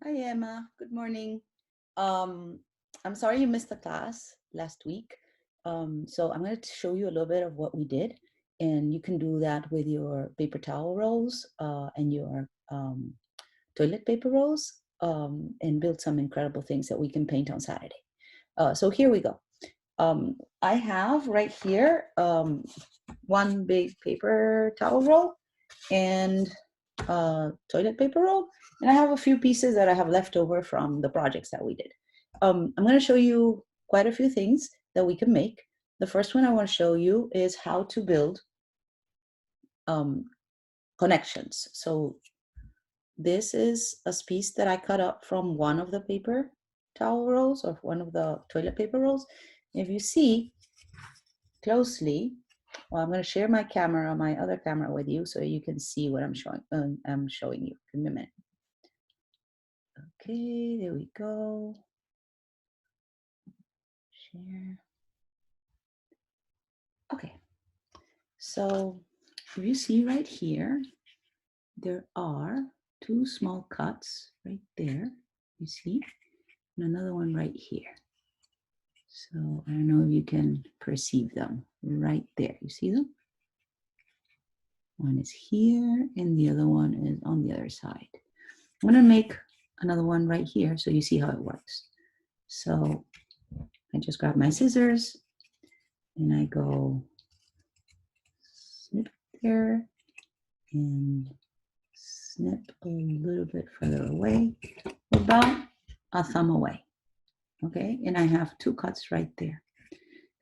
Hi, Emma. Good morning. Um, I'm sorry you missed the class last week. So I'm going to show you a little bit of what we did, and you can do that with your paper towel rolls and your toilet paper rolls and build some incredible things that we can paint on Saturday. So here we go. I have right here one big paper towel roll and toilet paper roll, and I have a few pieces that I have left over from the projects that we did. I'm going to show you quite a few things that we can make. The first one I want to show you is how to build connections. So this is a piece that I cut up from one of the paper towel rolls or one of the toilet paper rolls. If you see closely, well, I'm going to share my camera, my other camera with you so you can see what I'm showing. I'm showing you. Give me a minute. Okay, there we go. Share. Okay, so if you see right here, there are two small cuts right there, you see, and another one right here. So I don't know if you can perceive them right there. You see them? One is here and the other one is on the other side. I'm gonna make another one right here so you see how it works. So I just grab my scissors and I go snip there and snip a little bit further away, about a thumb away. Okay, and I have two cuts right there.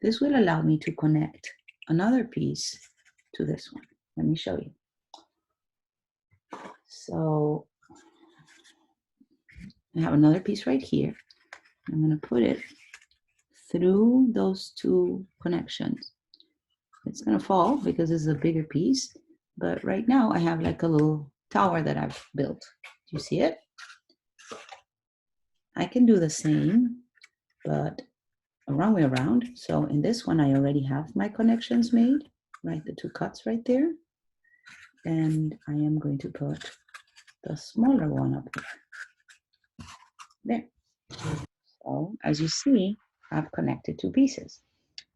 This will allow me to connect another piece to this one. Let me show you. So I have another piece right here. I'm going to put it through those two connections. It's going to fall because this is a bigger piece, but right now I have like a little tower that I've built. Do you see it? I can do the same, but a wrong way around. So in this one, I already have my connections made, right? The two cuts right there. And I am going to put the smaller one up there. So as you see, I've connected two pieces.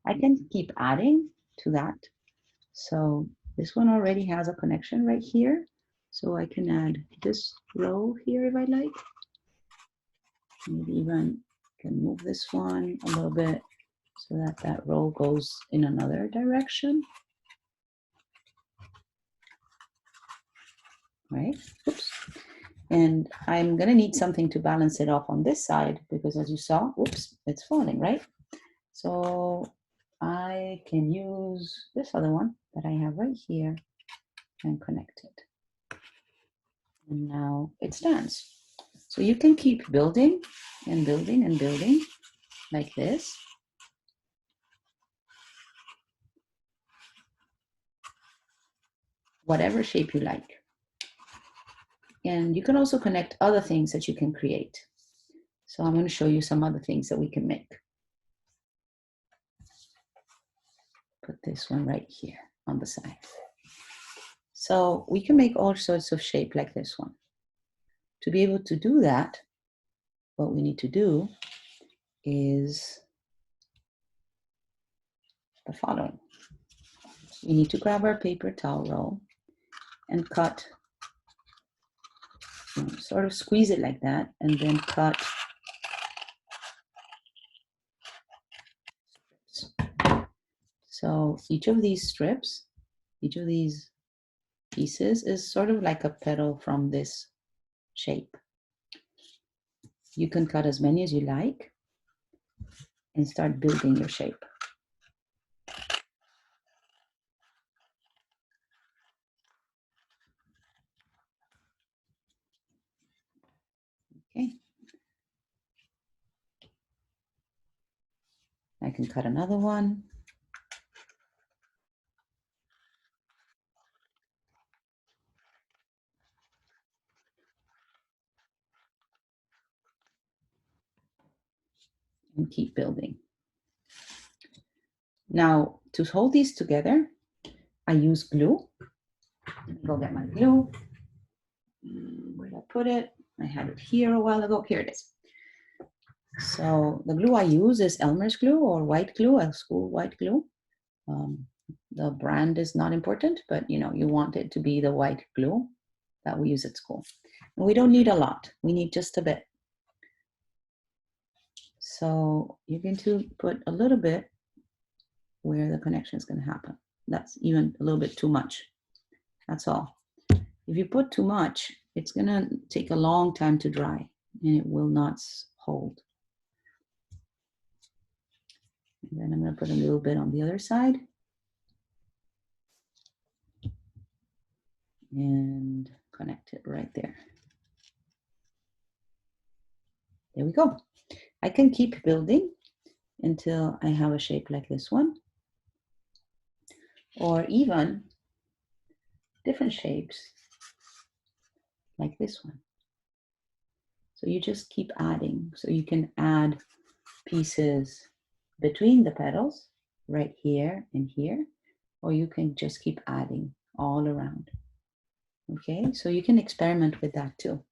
I can keep adding to that. So this one already has a connection right here. So I can add this row here if I like. Maybe even can move this one a little bit so that that row goes in another direction. Right? Oops. And I'm going to need something to balance it off on this side because as you saw, oops, it's falling, right? So I can use this other one that I have right here and connect it. And now it stands. So you can keep building and building and building like this. Whatever shape you like. And you can also connect other things that you can create. So I'm going to show you some other things that we can make. Put this one right here on the side. So we can make all sorts of shape like this one. To be able to do that, what we need to do is the following. We need to grab our paper towel roll and cut, sort of squeeze it like that, and then cut strips. So each of these strips, each of these pieces is sort of like a petal from this shape. You can cut as many as you like and start building your shape. Okay. I can cut another one. And keep building. Now, to hold these together, I use glue. Let me go get my glue. Where'd I put it? I had it here a while ago. Here it is. So the glue I use is Elmer's glue or white glue, a school white glue. The brand is not important, but you know, you want it to be the white glue that we use at school. And we don't need a lot. We need just a bit. So you're going to put a little bit where the connection is going to happen. That's even a little bit too much. That's all. If you put too much, it's going to take a long time to dry and it will not hold. And then I'm going to put a little bit on the other side. And connect it right there. There we go. I can keep building until I have a shape like this one, or even different shapes like this one. So you just keep adding. So you can add pieces between the petals right here and here, or you can just keep adding all around. Okay, so you can experiment with that too.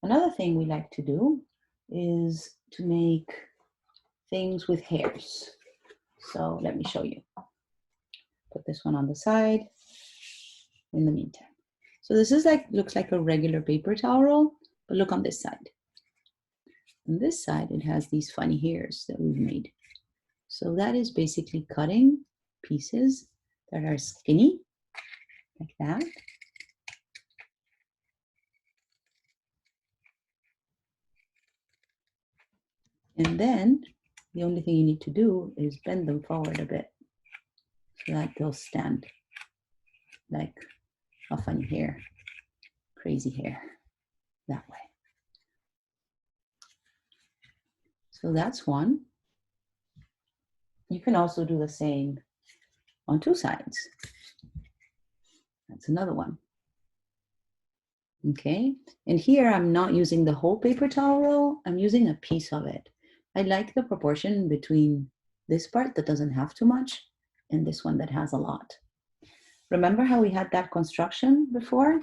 Another thing we like to do is to make things with hairs. So let me show you. Put this one on the side in the meantime. So this is like, looks like a regular paper towel roll, but look on this side. On this side, it has these funny hairs that we've made. So that is basically cutting pieces that are skinny, like that. And then the only thing you need to do is bend them forward a bit so that they'll stand like a funny hair, crazy hair, that way. So that's one. You can also do the same on two sides. That's another one. Okay, and here I'm not using the whole paper towel roll, I'm using a piece of it. I like the proportion between this part that doesn't have too much and this one that has a lot. Remember how we had that construction before?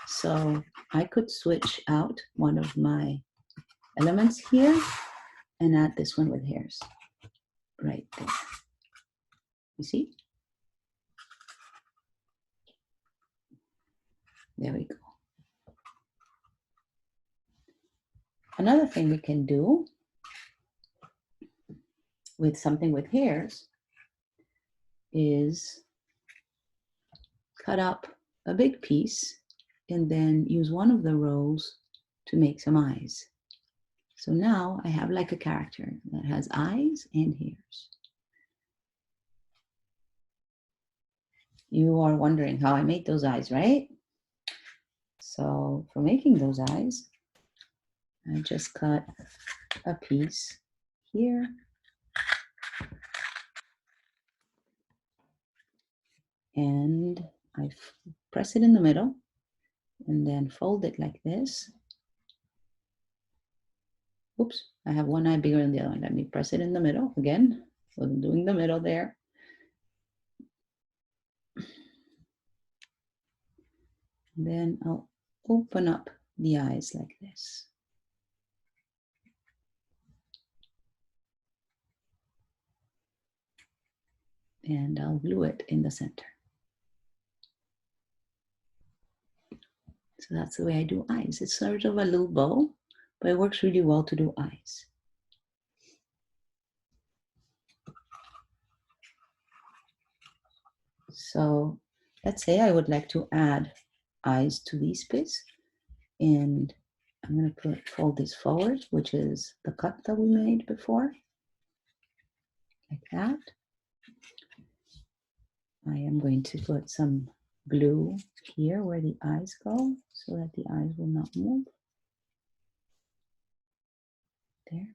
So I could switch out one of my elements here and add this one with hairs right there. You see? There we go. Another thing we can do with something with hairs is cut up a big piece and then use one of the rows to make some eyes. So now I have like a character that has eyes and hairs. You are wondering how I made those eyes, right? So for making those eyes, I just cut a piece here. And I press it in the middle and then fold it like this. Oops, I have one eye bigger than the other one. Let me press it in the middle again. So I'm doing the middle there. And then I'll open up the eyes like this. And I'll glue it in the center. So that's the way I do eyes. It's sort of a little bow, but it works really well to do eyes. So let's say I would like to add eyes to these bits, and I'm going to fold this forward, which is the cut that we made before, like that. I am going to put some glue here where the eyes go so that the eyes will not move. There.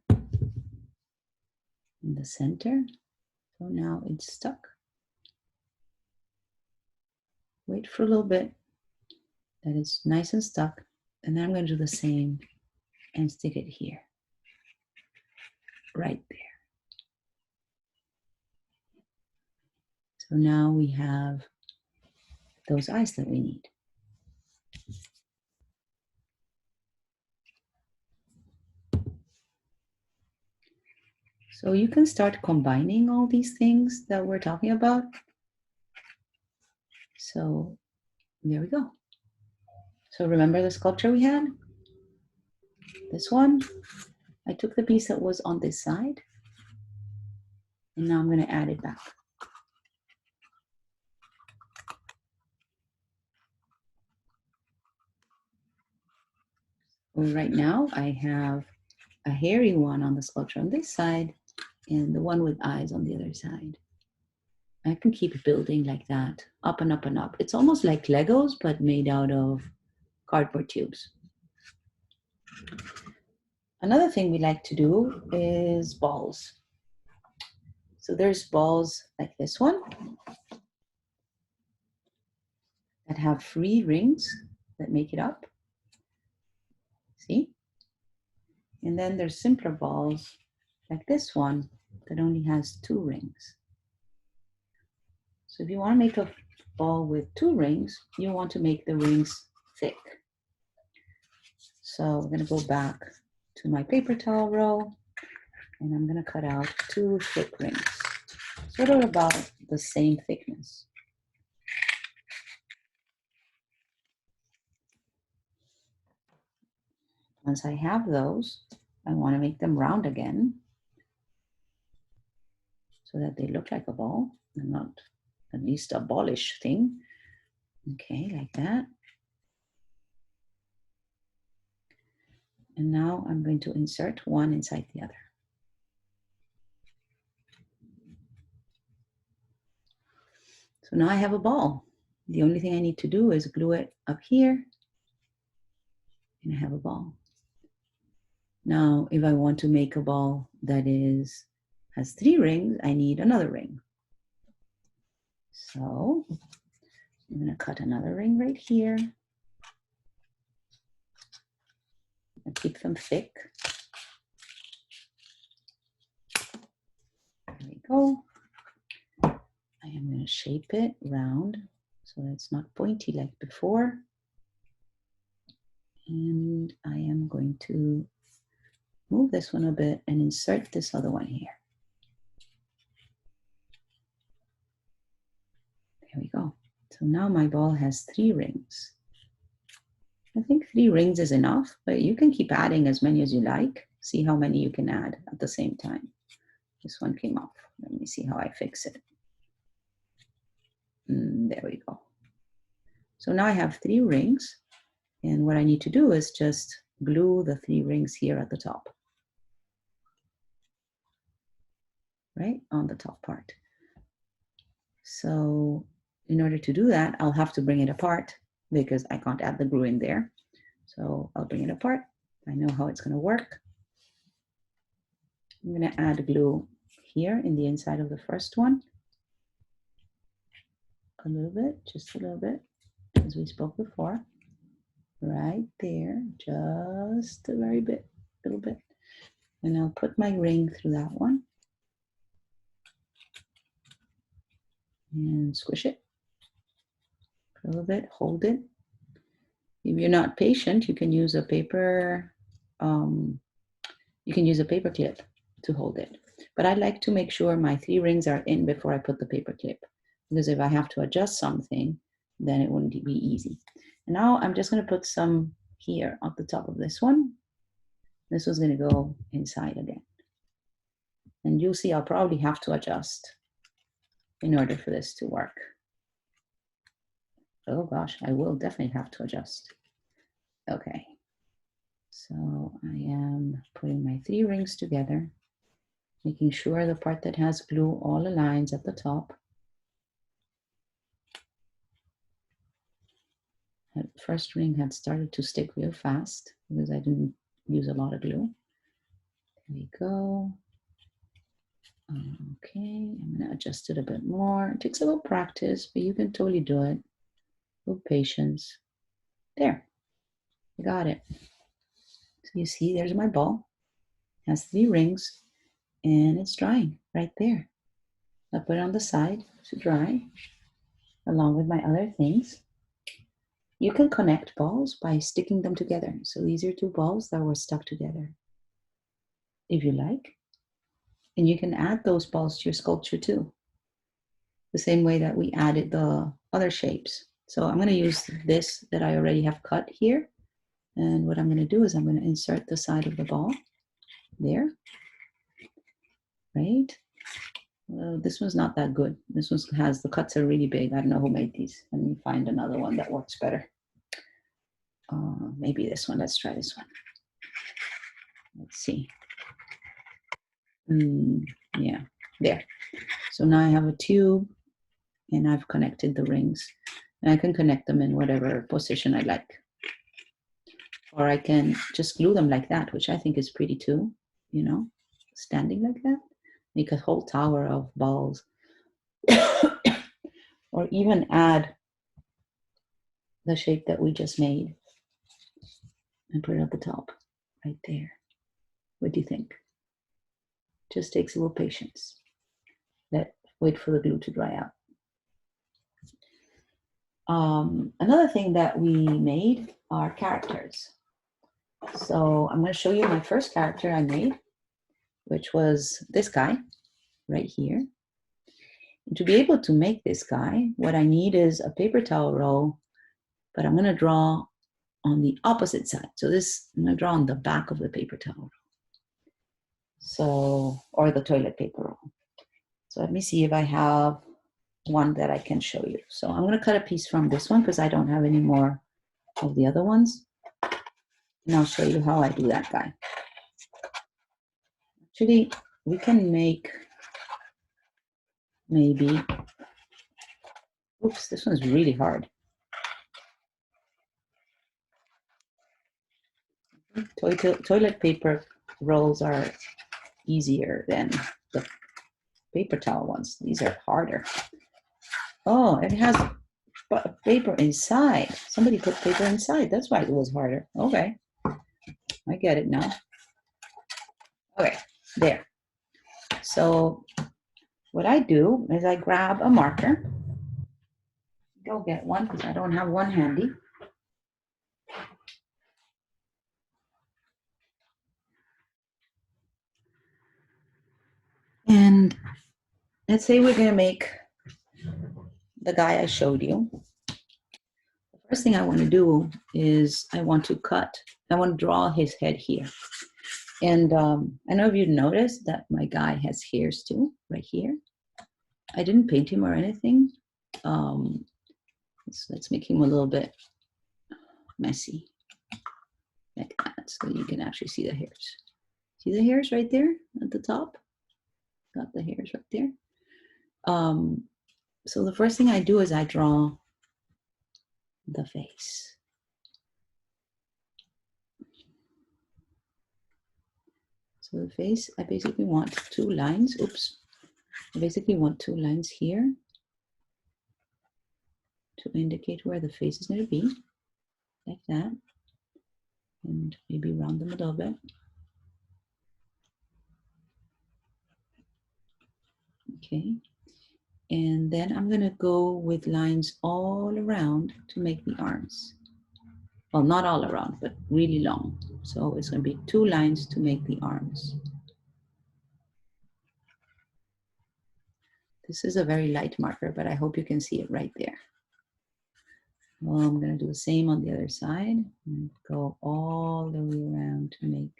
In the center. So now it's stuck. Wait for a little bit that it's nice and stuck. And then I'm going to do the same and stick it here. Right there. So now we have those eyes that we need. So you can start combining all these things that we're talking about. So there we go. So remember the sculpture we had? This one, I took the piece that was on this side, and now I'm going to add it back. Right now, I have a hairy one on the sculpture on this side and the one with eyes on the other side. I can keep building like that, up and up and up. It's almost like Legos, but made out of cardboard tubes. Another thing we like to do is balls. So there's balls like this one that have 3 rings that make it up. See? And then there's simpler balls like this one that only has 2 rings. So if you want to make a ball with 2 rings, you want to make the rings thick. So I'm going to go back to my paper towel roll, and I'm going to cut out 2 thick rings, sort of about the same thickness. Once I have those, I want to make them round again so that they look like a ball and not at least a ballish thing. Okay, like that. And now I'm going to insert one inside the other. So now I have a ball. The only thing I need to do is glue it up here, and I have a ball. Now, if I want to make a ball that has 3 rings, I need another ring. So I'm going to cut another ring right here. And keep them thick. There we go. I am going to shape it round so that it's not pointy like before. And I am going to move this one a bit and insert this other one here. There we go. So now my ball has 3 rings. I think 3 rings is enough, but you can keep adding as many as you like. See how many you can add at the same time. This one came off. Let me see how I fix it. There we go. So now I have 3 rings, and what I need to do is just glue the 3 rings here at the top. Right on the top part. So in order to do that, I'll have to bring it apart because I can't add the glue in there. So I'll bring it apart. I know how it's going to work. I'm going to add glue here in the inside of the first one. A little bit, just a little bit, as we spoke before. Right there, just a very bit, little bit. And I'll put my ring through that one. And squish it a little bit, hold it. If you're not patient, you can use a paper, clip to hold it. But I like to make sure my 3 rings are in before I put the paper clip, because if I have to adjust something, then it wouldn't be easy. And now I'm just going to put some here at the top of this one. This one's going to go inside again. And you'll see I'll probably have to adjust in order for this to work. Oh gosh, I will definitely have to adjust. Okay. So I am putting my 3 rings together, making sure the part that has glue all aligns at the top. That first ring had started to stick real fast because I didn't use a lot of glue. There we go. Okay, I'm going to adjust it a bit more. It takes a little practice, but you can totally do it. A little patience. There, I got it. So you see, there's my ball. It has 3 rings, and it's drying right there. I'll put it on the side to dry, along with my other things. You can connect balls by sticking them together. So these are 2 balls that were stuck together. If you like, And you can add those balls to your sculpture too, the same way that we added the other shapes. So I'm going to use this that I already have cut here. And what I'm going to do is I'm going to insert the side of the ball there, right? This one's not that good. This one has, the cuts are really big. I don't know who made these. Let me find another one that works better. Maybe this one. Let's try this one. Let's see. Yeah, there. So now I have a tube and I've connected the rings. And I can connect them in whatever position I like. Or I can just glue them like that, which I think is pretty too, you know, standing like that. Make a whole tower of balls. Or even add the shape that we just made and put it at the top, right there. What do you think? Just takes a little patience. Wait for the glue to dry out. Another thing that we made are characters. So I'm going to show you my first character I made, which was this guy right here. And to be able to make this guy, what I need is a paper towel roll, but I'm going to draw on the opposite side. So this, I'm going to draw on the back of the paper towel roll. So, or the toilet paper roll. So let me see if I have one that I can show you. So I'm going to cut a piece from this one because I don't have any more of the other ones. And I'll show you how I do that guy. Actually, we can make maybe, oops, this one's really hard. Toilet paper rolls are easier than the paper towel ones. These are harder. Oh, it has paper inside. Somebody put paper inside. That's why it was harder. Okay. I get it now. Okay, there. So what I do is I grab a marker. Go get one because I don't have one handy. And let's say we're going to make the guy I showed you. The first thing I want to do is I want to draw his head here. And I know if you noticed that my guy has hairs too, right here. I didn't paint him or anything. Let's make him a little bit messy, like that, so you can actually see the hairs. See the hairs right there at the top? Got the hairs right there. So the first thing I do is I draw the face. So the face, I basically want two lines. Oops. I basically want two lines here to indicate where the face is going to be, like that. And maybe round them a little bit. Okay. And then I'm going to go with lines all around to make the arms. Well, not all around, but really long. So it's going to be two lines to make the arms. This is a very light marker, but I hope you can see it right there. Well, I'm going to do the same on the other side and go all the way around to make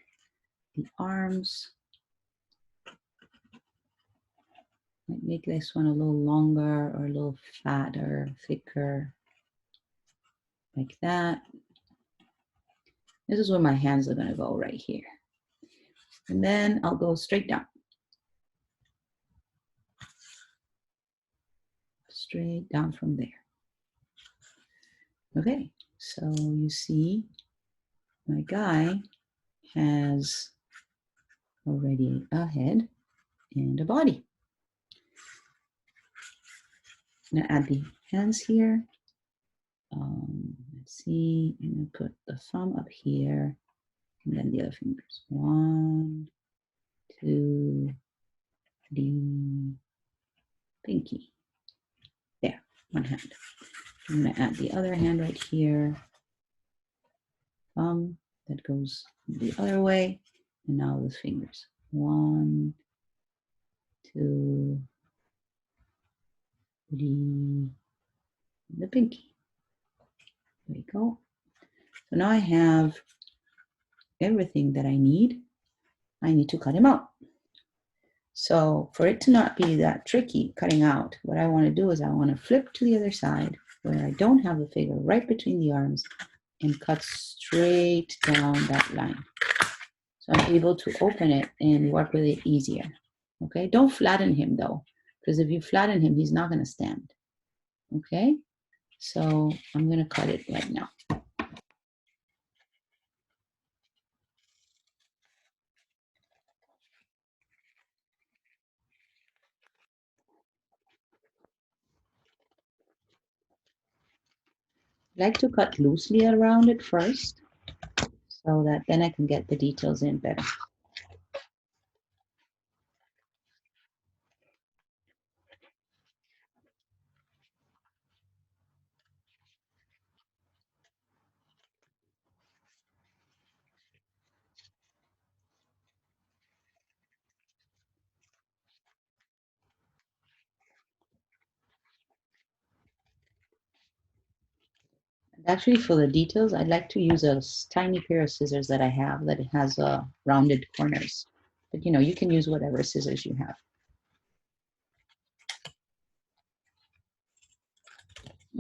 the arms. Might make this one a little longer or a little fatter, thicker, like that. This is where my hands are going to go, right here. And then I'll go straight down. Straight down from there. Okay, so you see my guy has already a head and a body. I'm gonna add the hands here. Let's see, I'm gonna put the thumb up here and then the other fingers. 1, 2, 3, pinky. There, one hand. I'm gonna add the other hand right here. Thumb that goes the other way, and now with fingers. 1, to the pinky. There we go. So now I have everything that I need. I need to cut him out. So for it to not be that tricky cutting out, what I want to do is I want to flip to the other side where I don't have the figure right between the arms and cut straight down that line. So I'm able to open it and work with it easier. Okay, don't flatten him though, because if you flatten him, he's not going to stand. Okay, so I'm going to cut it right now. I like to cut loosely around it first so that then I can get the details in better. Actually, for the details, I'd like to use a tiny pair of scissors that I have that has rounded corners. But you can use whatever scissors you have.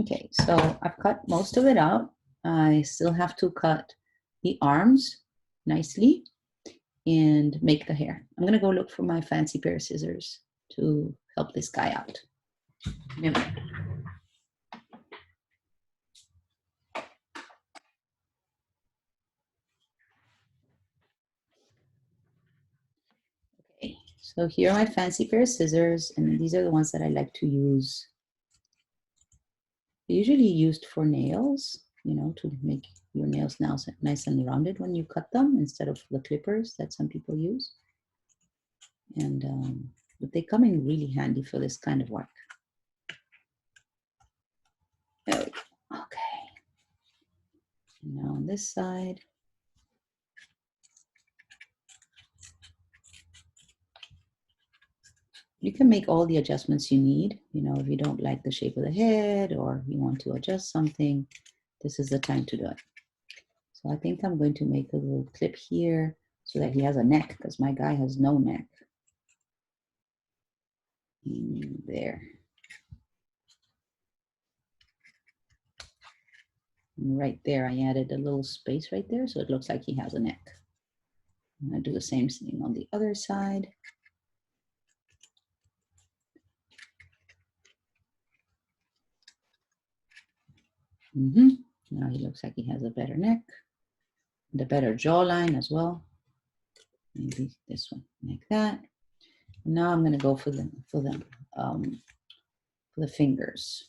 Okay, so I've cut most of it out. I still have to cut the arms nicely and make the hair. I'm gonna go look for my fancy pair of scissors to help this guy out. Okay, so here are my fancy pair of scissors, and these are the ones that I like to use. They're usually used for nails, to make your nails now nice and rounded when you cut them instead of the clippers that some people use. And but they come in really handy for this kind of work. There we go. Okay. And now on this side. You can make all the adjustments you need. If you don't like the shape of the head or you want to adjust something, this is the time to do it. So I think I'm going to make a little clip here so that he has a neck, because my guy has no neck. There. And right there, I added a little space right there, so it looks like he has a neck. I'm going to do the same thing on the other side. Now he looks like he has a better neck, and a better jawline as well. Maybe this one, like that. And now I'm going to go for the fingers.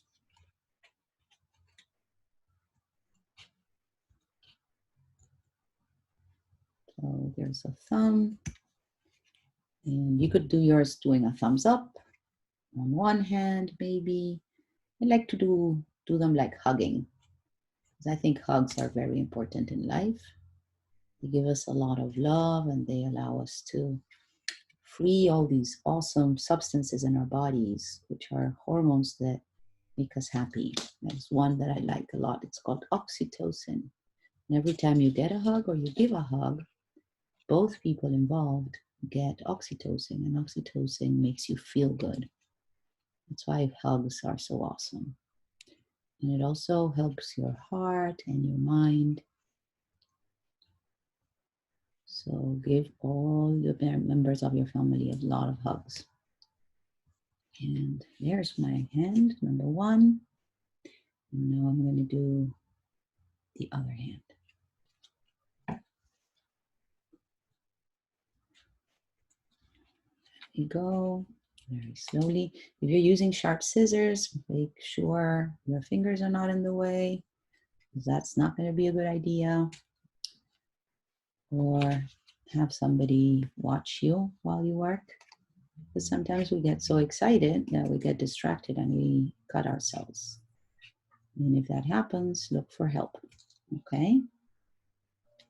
So there's a thumb, and you could do yours doing a thumbs up on one hand, maybe. I like to do them like hugging, because I think hugs are very important in life. They give us a lot of love, and they allow us to free all these awesome substances in our bodies, which are hormones that make us happy. There's one that I like a lot. It's called oxytocin. And every time you get a hug or you give a hug, both people involved get oxytocin, and oxytocin makes you feel good. That's why hugs are so awesome. And it also helps your heart and your mind. So give all the members of your family a lot of hugs. And there's my hand, number one. And now I'm going to do the other hand. There you go. Very slowly. If you're using sharp scissors, make sure your fingers are not in the way, because that's not going to be a good idea. Or have somebody watch you while you work, because sometimes we get so excited that we get distracted and we cut ourselves. And if that happens, look for help. Okay?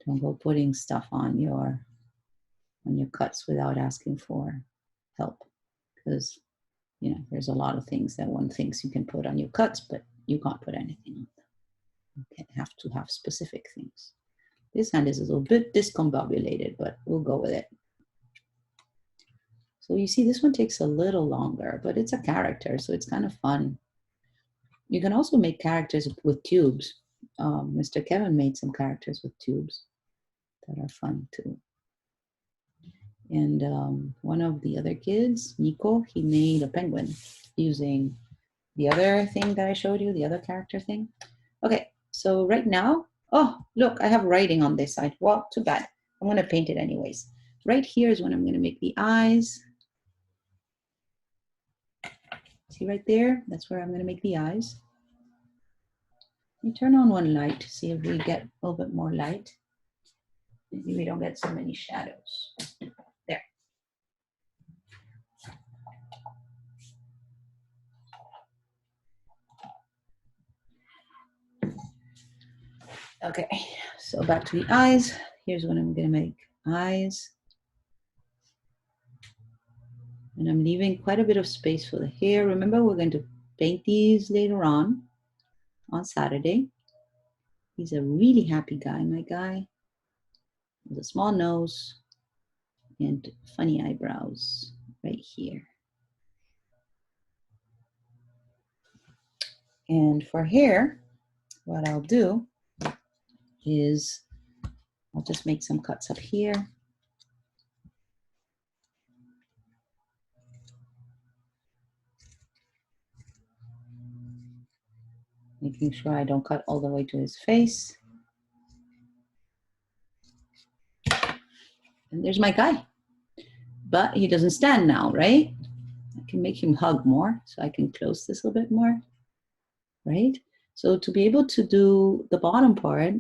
Don't go putting stuff on your cuts without asking for help. because, you know, there's a lot of things that one thinks you can put on your cuts, but you can't put anything on them. You have to have specific things. This hand is a little bit discombobulated, but we'll go with it. So you see, this one takes a little longer, but it's a character, so it's kind of fun. You can also make characters with tubes. Mr. Kevin made some characters with tubes that are fun too. And one of the other kids, Nico, he made a penguin using the other thing that I showed you, the other character thing. Okay, so right now, oh, look, I have writing on this side. Well, too bad. I'm going to paint it anyways. Right here is when I'm going to make the eyes. See right there? That's where I'm going to make the eyes. You turn on one light to see if we get a little bit more light. Maybe we don't get so many shadows. There. Okay, so back to the eyes. Here's what I'm going to make eyes. And I'm leaving quite a bit of space for the hair. Remember, we're going to paint these later on Saturday. He's a really happy guy, my guy, with a small nose and funny eyebrows right here. And for hair, what I'll do is I'll just make some cuts up here. Making sure I don't cut all the way to his face. And there's my guy. But he doesn't stand now, right? I can make him hug more, so I can close this a little bit more, right? So to be able to do the bottom part,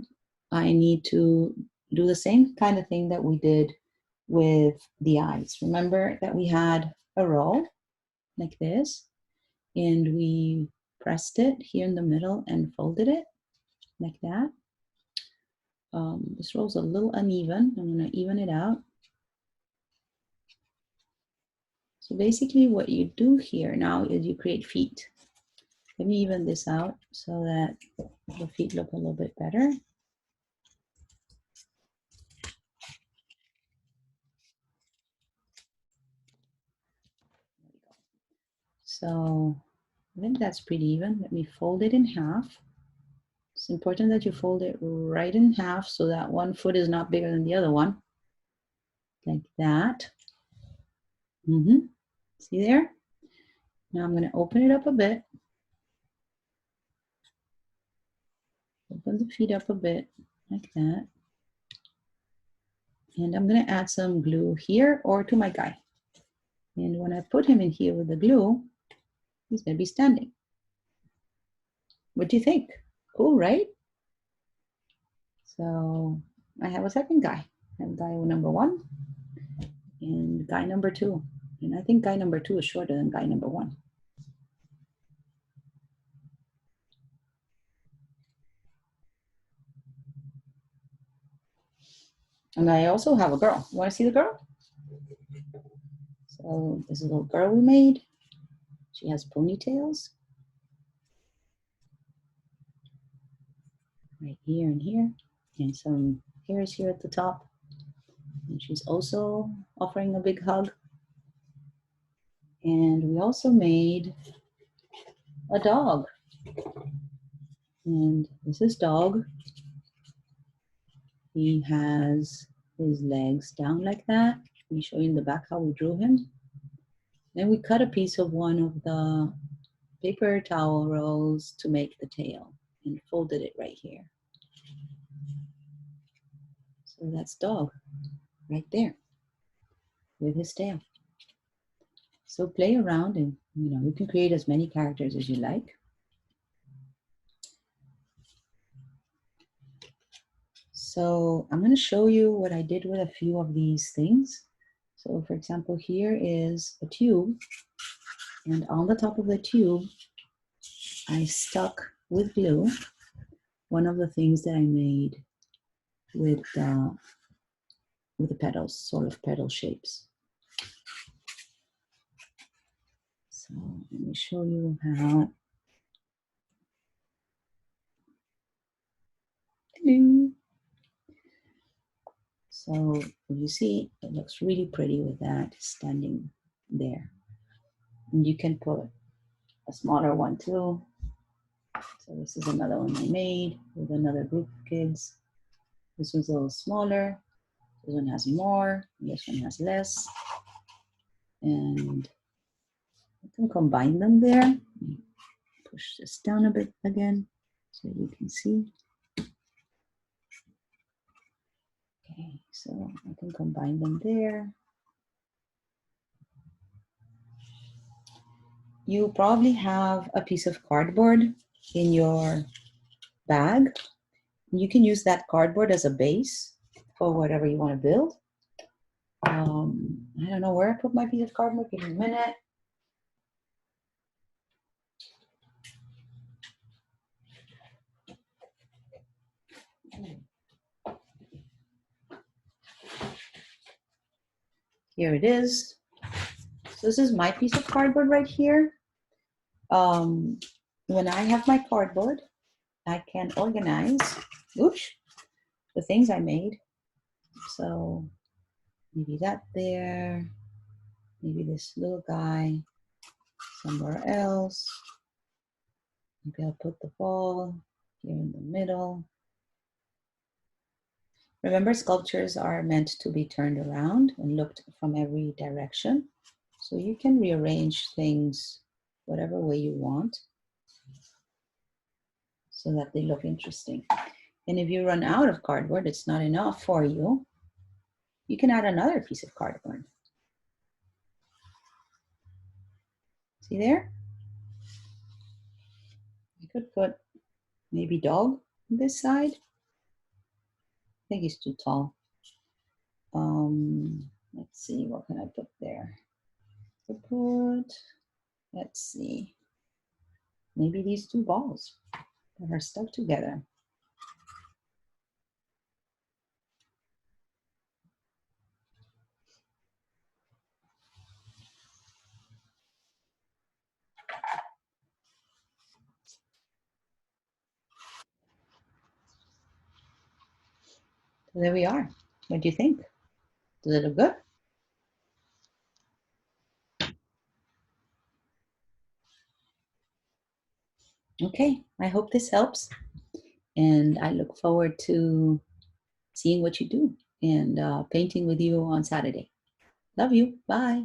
I need to do the same kind of thing that we did with the eyes. Remember that we had a roll like this, and we pressed it here in the middle and folded it like that. This roll's a little uneven. I'm going to even it out. So basically what you do here now is you create feet. Let me even this out so that the feet look a little bit better. So I think that's pretty even. Let me fold it in half. It's important that you fold it right in half so that one foot is not bigger than the other one. Like that. See there? Now I'm going to open it up a bit. Open the feet up a bit, like that. And I'm going to add some glue here or to my guy. And when I put him in here with the glue, he's going to be standing. What do you think? Cool, right? So I have a second guy. I have guy number 1 and guy number 2. And I think guy number 2 is shorter than guy number 1. And I also have a girl. You want to see the girl? So this is a little girl we made. She has ponytails. Right here and here. And some hairs here at the top. And she's also offering a big hug. And we also made a dog. And this is dog. He has his legs down like that. Let me show you in the back how we drew him. Then we cut a piece of one of the paper towel rolls to make the tail and folded it right here. So that's dog right there with his tail. So play around and you can create as many characters as you like. So I'm going to show you what I did with a few of these things. So for example, here is a tube, and on the top of the tube, I stuck with glue one of the things that I made with the petals, sort of petal shapes. So let me show you how. So you see, it looks really pretty with that standing there. And you can put a smaller one too. So this is another one I made with another group of kids. This one's a little smaller. This one has more. This one has less. And I can combine them there. Push this down a bit again so you can see. Okay, so I can combine them there. You probably have a piece of cardboard in your bag. You can use that cardboard as a base for whatever you want to build. I don't know where I put my piece of cardboard. Give me a minute. Here it is. So this is my piece of cardboard right here. When I have my cardboard, I can organize, oops, the things I made. So maybe that there, maybe this little guy somewhere else. Maybe I'll put the ball here in the middle. Remember, sculptures are meant to be turned around and looked from every direction. So you can rearrange things whatever way you want so that they look interesting. And if you run out of cardboard, it's not enough for you, you can add another piece of cardboard. See there? I could put maybe dog on this side. I think he's too tall. Let's see, what can I put there? Let's see, maybe these two balls that are stuck together. So there we are. What do you think? Does it look good? Okay, I hope this helps. And I look forward to seeing what you do and painting with you on Saturday. Love you. Bye.